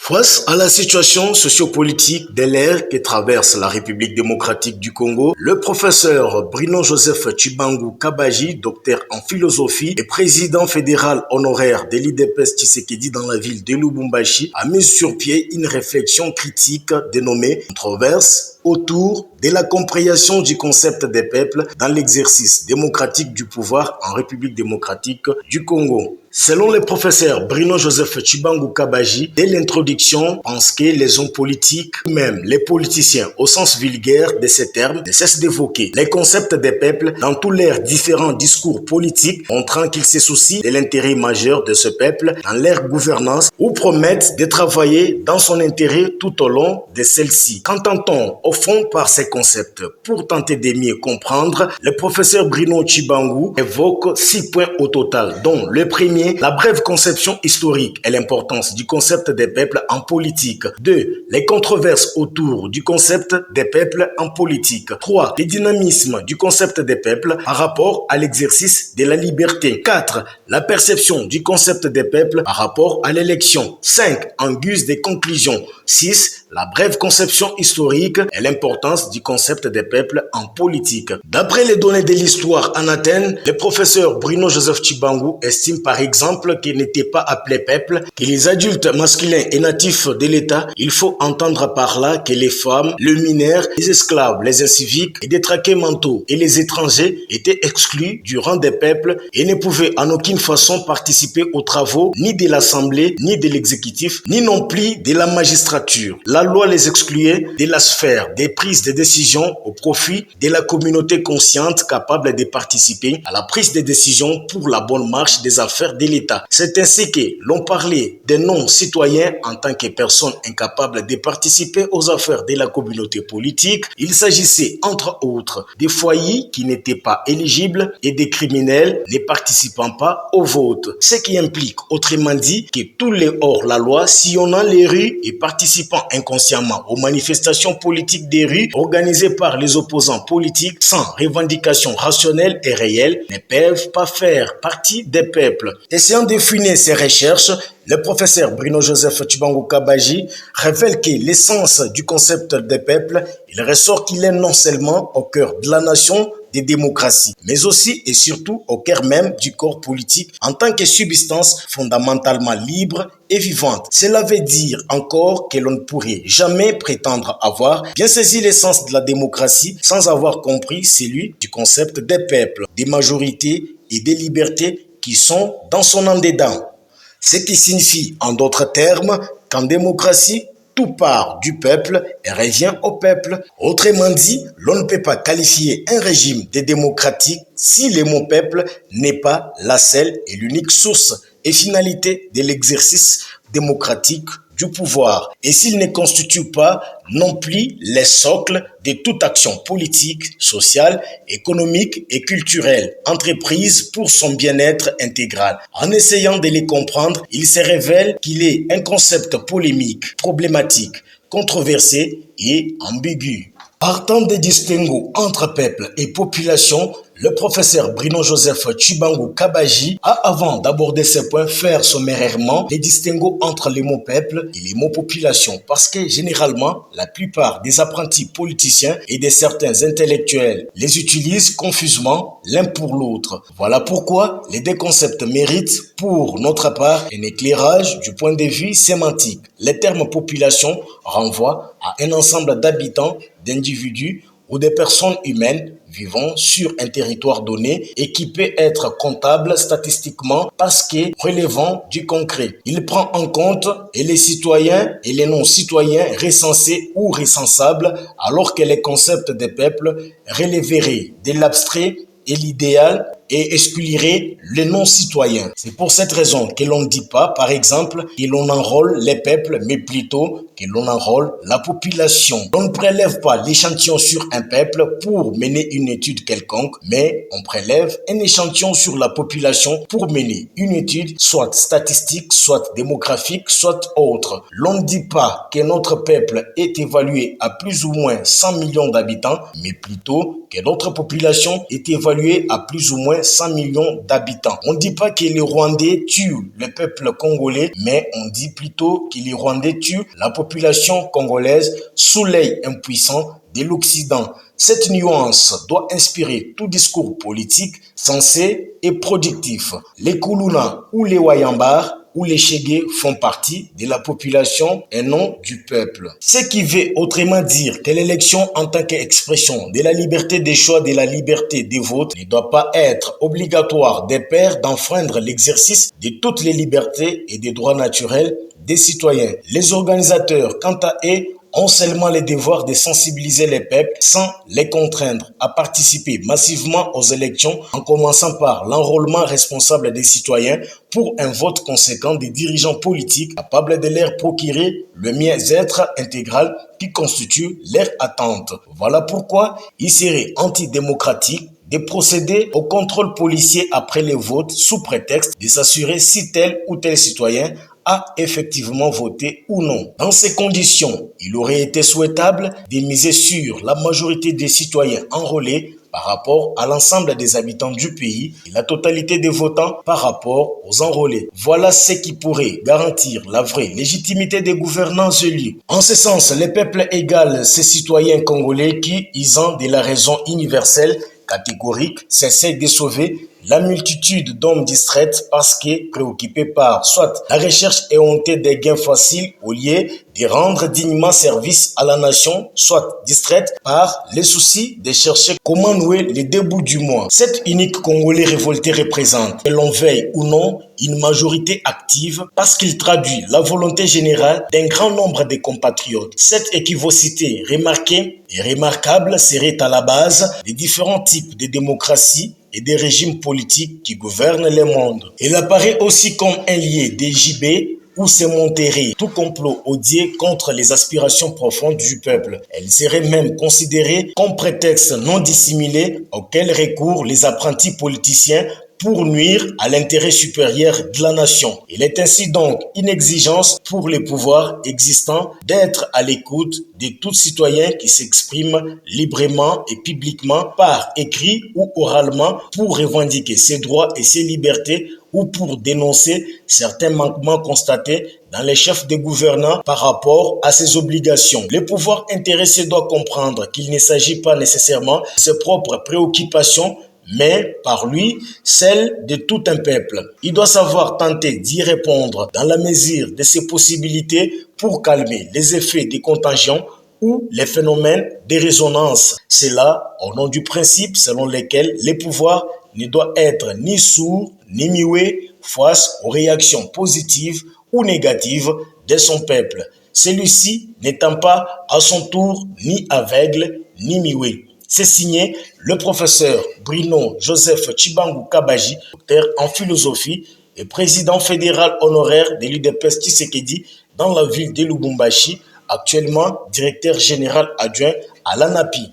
Face à la situation sociopolitique de l'ère que traverse la République démocratique du Congo, le professeur Bruno Joseph Tshibangou Kabaji, docteur en philosophie et président fédéral honoraire de l'IDPS Tshisekedi dans la ville de Lubumbashi, a mis sur pied une réflexion critique dénommée controverse autour de la compréhension du concept des peuples dans l'exercice démocratique du pouvoir en République démocratique du Congo. Selon le professeur Bruno Joseph Tshibangou Kabaji, dès l'introduction, pense que les hommes politiques, même les politiciens au sens vulgaire de ces termes, ne cessent d'évoquer les concepts des peuples dans tous leurs différents discours politiques, montrant qu'ils se soucient de l'intérêt majeur de ce peuple dans leur gouvernance ou promettent de travailler dans son intérêt tout au long de celle-ci. Qu'entend-on au fond par ces concepts? Pour tenter de mieux comprendre, le professeur Bruno Tshibangou évoque 6 points au total, dont le premier, la brève conception historique et l'importance du concept des peuples en politique. 2. Les controverses autour du concept des peuples en politique. 3. Le dynamisme du concept des peuples par rapport à l'exercice de la liberté. 4. La perception du concept des peuples par rapport à l'élection. 5. En guise de conclusion. 6. La brève conception historique et l'importance du concept des peuples en politique. D'après les données de l'histoire en Athènes, le professeur Bruno Joseph Tshibangou estime par exemple qu'ils n'étaient pas appelés peuples, que les adultes masculins et natifs de l'État, il faut entendre par là que les femmes, les mineurs, les esclaves, les inciviques, les détraqués mentaux et les étrangers étaient exclus du rang des peuples et ne pouvaient en aucune façon participer aux travaux ni de l'Assemblée, ni de l'exécutif, ni non plus de la magistrature. La loi les excluait de la sphère des prises de décision au profit de la communauté consciente capable de participer à la prise de décision pour la bonne marche des affaires de l'État. C'est ainsi que l'on parlait des non-citoyens en tant que personnes incapables de participer aux affaires de la communauté politique. Il s'agissait entre autres des foyers qui n'étaient pas éligibles et des criminels ne participant pas au vote. Ce qui implique autrement dit que tous les hors-la-loi sillonnant les rues et participant inconsciemment aux manifestations politiques des rues organisées par les opposants politiques sans revendication rationnelle et réelle ne peuvent pas faire partie des peuples. Essayant d'affiner ces recherches, le professeur Bruno Joseph Tshibangou Kabaji révèle que l'essence du concept des peuples, il ressort qu'il est non seulement au cœur de la nation, des démocraties, mais aussi et surtout au cœur même du corps politique en tant que substance fondamentalement libre et vivante. Cela veut dire encore que l'on ne pourrait jamais prétendre avoir bien saisi l'essence de la démocratie sans avoir compris celui du concept des peuples, des majorités et des libertés qui sont dans son en dedans. Ce qui signifie en d'autres termes qu'en démocratie, tout part du peuple et revient au peuple. Autrement dit, l'on ne peut pas qualifier un régime de démocratique si le mot peuple n'est pas la seule et l'unique source et finalité de l'exercice démocratique du pouvoir et s'il ne constitue pas non plus les socles de toute action politique, sociale, économique et culturelle, entreprise pour son bien-être intégral. En essayant de les comprendre, il se révèle qu'il est un concept polémique, problématique, controversé et ambigu. Partant des distinguos entre peuple et population, le professeur Bruno Joseph Tshibangou Kabaji a, avant d'aborder ces points, faire sommairement les distinguos entre les mots peuple et les mots population, parce que généralement, la plupart des apprentis politiciens et de certains intellectuels les utilisent confusément l'un pour l'autre. Voilà pourquoi les deux concepts méritent, pour notre part, un éclairage du point de vue sémantique. Le terme population renvoie à un ensemble d'habitants, d'individus ou de personnes humaines vivant sur un territoire donné et qui peut être comptable statistiquement parce que relevant du concret. Il prend en compte et les citoyens et les non-citoyens recensés ou recensables alors que les concepts des peuples relèveraient de l'abstrait et l'idéal et exclurait les non-citoyens. C'est pour cette raison que l'on ne dit pas, par exemple, que l'on enrôle les peuples, mais plutôt que l'on enrôle la population. On ne prélève pas l'échantillon sur un peuple pour mener une étude quelconque, mais on prélève un échantillon sur la population pour mener une étude soit statistique, soit démographique, soit autre. L'on ne dit pas que notre peuple est évalué à plus ou moins 100 millions d'habitants, mais plutôt que notre population est évaluée à plus ou moins moins 100 millions d'habitants. On ne dit pas que les Rwandais tuent le peuple congolais, mais on dit plutôt que les Rwandais tuent la population congolaise sous l'œil impuissant de l'Occident. Cette nuance doit inspirer tout discours politique sensé et productif. Les Kuluna ou les Wayambar ou les Chégués font partie de la population et non du peuple. Ce qui veut autrement dire que l'élection en tant qu'expression de la liberté des choix, de la liberté des votes, ne doit pas être obligatoire de peur d'enfreindre l'exercice de toutes les libertés et des droits naturels des citoyens. Les organisateurs, quant à eux, ont seulement le devoir de sensibiliser les peuples sans les contraindre à participer massivement aux élections en commençant par l'enrôlement responsable des citoyens pour un vote conséquent des dirigeants politiques capables de leur procurer le mieux-être intégral qui constitue leur attente. Voilà pourquoi il serait antidémocratique de procéder au contrôle policier après les votes sous prétexte de s'assurer si tel ou tel citoyen a effectivement voté ou non. Dans ces conditions, il aurait été souhaitable de miser sur la majorité des citoyens enrôlés par rapport à l'ensemble des habitants du pays et la totalité des votants par rapport aux enrôlés. Voilà ce qui pourrait garantir la vraie légitimité des gouvernants élus. En ce sens, le peuple égale ces citoyens congolais qui, usant de la raison universelle, catégorique, s'essaie de sauver la multitude d'hommes distraits parce que préoccupés par soit la recherche éhontée des gains faciles au lieu de rendre dignement service à la nation, soit distraite par les soucis de chercher comment nouer les deux bouts du mois. Cet unique Congolais révolté représente, que l'on veuille ou non, une majorité active parce qu'il traduit la volonté générale d'un grand nombre de compatriotes. Cette équivocité remarquée et remarquable serait à la base des différents types de démocratie et des régimes politiques qui gouvernent le monde. Elle apparaît aussi comme un lié des JB où se monterait tout complot odié contre les aspirations profondes du peuple. Elle serait même considérée comme prétexte non dissimulé auquel recourent les apprentis politiciens pour nuire à l'intérêt supérieur de la nation. Il est ainsi donc une exigence pour les pouvoirs existants d'être à l'écoute de tout citoyen qui s'exprime librement et publiquement par écrit ou oralement pour revendiquer ses droits et ses libertés ou pour dénoncer certains manquements constatés dans les chefs de gouvernants par rapport à ses obligations. Le pouvoir intéressé doit comprendre qu'il ne s'agit pas nécessairement de ses propres préoccupations, mais par lui, celle de tout un peuple. Il doit savoir tenter d'y répondre dans la mesure de ses possibilités pour calmer les effets des contagions ou les phénomènes de résonance. C'est là, au nom du principe selon lequel les pouvoirs ne doivent être ni sourds ni muets face aux réactions positives ou négatives de son peuple. Celui-ci n'étant pas à son tour ni aveugle ni muet. C'est signé le professeur Bruno Joseph Tshibangou Kabaji, docteur en philosophie et président fédéral honoraire de l'UDPS Tshisekedi dans la ville de Lubumbashi, actuellement directeur général adjoint à l'ANAPI.